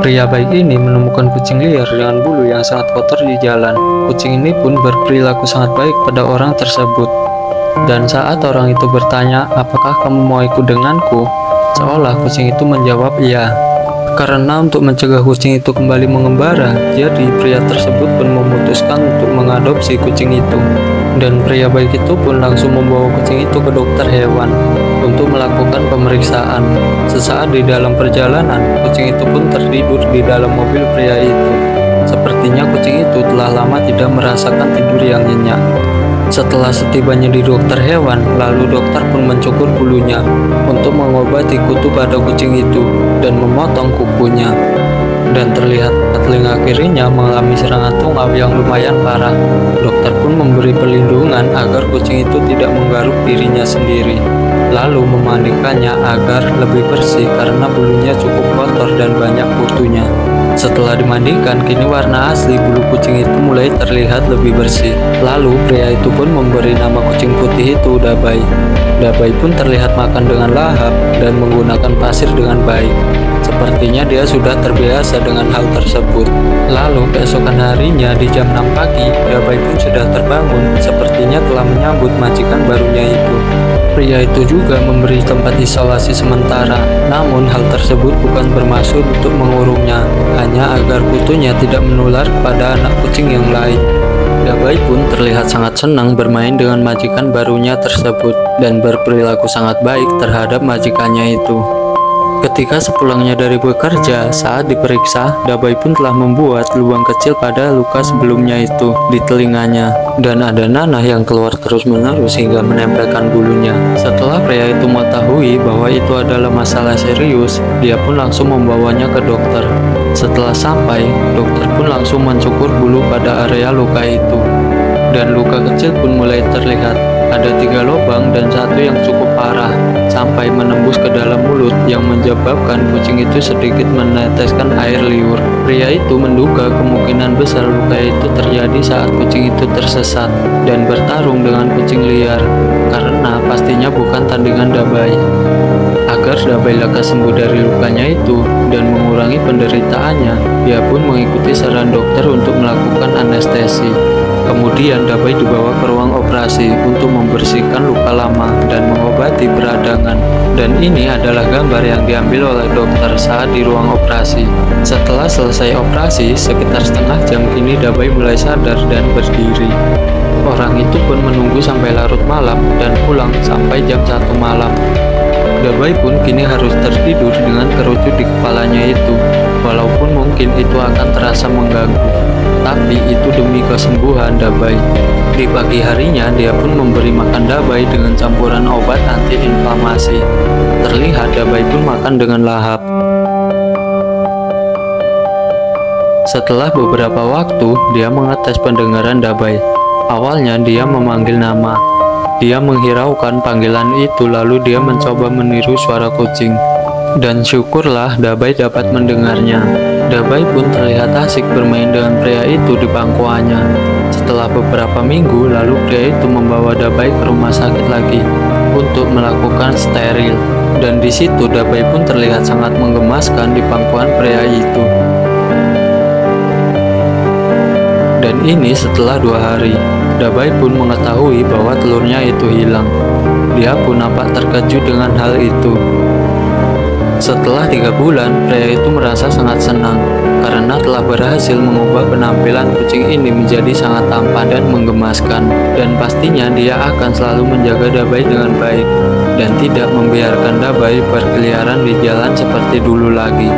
Pria baik ini menemukan kucing liar dengan bulu yang sangat kotor di jalan. Kucing ini pun berperilaku sangat baik pada orang tersebut. Dan saat orang itu bertanya, "Apakah kamu mau ikut denganku?" Seolah kucing itu menjawab iya. Karena untuk mencegah kucing itu kembali mengembara, jadi pria tersebut pun memutuskan untuk mengadopsi kucing itu. Dan pria baik itu pun langsung membawa kucing itu ke dokter hewan untuk melakukan pemeriksaan. Sesaat di dalam perjalanan, kucing itu pun tertidur di dalam mobil pria itu. Sepertinya kucing itu telah lama tidak merasakan tidur yang nyenyak. Setelah setibanya di dokter hewan, lalu dokter pun mencukur bulunya untuk mengobati kutu pada kucing itu dan memotong kukunya. Dan terlihat telinga kirinya mengalami serangan tungau yang lumayan parah. Dokter pun memberi perlindungan agar kucing itu tidak menggaruk dirinya sendiri, lalu memandikannya agar lebih bersih karena bulunya cukup kotor dan banyak kutunya. Setelah dimandikan, kini warna asli bulu kucing itu mulai terlihat lebih bersih. Lalu pria itu pun memberi nama kucing putih itu Dabai. Dabai pun terlihat makan dengan lahap dan menggunakan pasir dengan baik. Sepertinya dia sudah terbiasa dengan hal tersebut. Lalu keesokan harinya di jam 6 pagi, Dabai pun sudah terbangun, sepertinya telah menyambut majikan barunya itu. Pria itu juga memberi tempat isolasi sementara, namun hal tersebut bukan bermaksud untuk mengurungnya, hanya agar kutunya tidak menular kepada anak kucing yang lain. Dabai pun terlihat sangat senang bermain dengan majikan barunya tersebut dan berperilaku sangat baik terhadap majikannya itu. Ketika sepulangnya dari bekerja, saat diperiksa, Dabai pun telah membuat lubang kecil pada luka sebelumnya itu di telinganya, dan ada nanah yang keluar terus-menerus hingga menempelkan bulunya. Setelah pria itu mengetahui bahwa itu adalah masalah serius, dia pun langsung membawanya ke dokter. Setelah sampai, dokter pun langsung mencukur bulu pada area luka itu, dan luka kecil pun mulai terlihat. Ada 3 lubang dan satu yang cukup parah sampai menembus ke dalam mulut yang menyebabkan kucing itu sedikit meneteskan air liur. Pria itu menduga kemungkinan besar luka itu terjadi saat kucing itu tersesat dan bertarung dengan kucing liar, karena pastinya bukan tandingan Dabai. Agar Dabai lekas sembuh dari lukanya itu dan mengurangi penderitaannya, dia pun mengikuti saran dokter untuk melakukan anestesi. Kemudian Dabai dibawa ke ruang operasi untuk membersihkan luka lama dan mengobati peradangan. Dan ini adalah gambar yang diambil oleh dokter saat di ruang operasi. Setelah selesai operasi, sekitar setengah jam kini Dabai mulai sadar dan berdiri. Orang itu pun menunggu sampai larut malam dan pulang sampai jam 1 malam. Dabai pun kini harus tertidur dengan kerucut di kepalanya itu, walaupun mungkin itu akan terasa mengganggu, tapi itu demi kesembuhan Dabai. Di pagi harinya, dia pun memberi makan Dabai dengan campuran obat anti-inflamasi. Terlihat Dabai pun makan dengan lahap. Setelah beberapa waktu, dia mengetes pendengaran Dabai. Awalnya dia memanggil nama. Dia menghiraukan panggilan itu, lalu dia mencoba meniru suara kucing. Dan syukurlah Dabai dapat mendengarnya. Dabai pun terlihat asik bermain dengan pria itu di pangkuannya. Setelah beberapa minggu, lalu pria itu membawa Dabai ke rumah sakit lagi untuk melakukan steril. Dan di situ Dabai pun terlihat sangat menggemaskan di pangkuan pria itu. Dan ini setelah 2 hari. Dabai pun mengetahui bahwa telurnya itu hilang. Dia pun nampak terkejut dengan hal itu. Setelah 3 bulan, pria itu merasa sangat senang karena telah berhasil mengubah penampilan kucing ini menjadi sangat tampan dan menggemaskan. Dan pastinya dia akan selalu menjaga Dabai dengan baik dan tidak membiarkan Dabai berkeliaran di jalan seperti dulu lagi.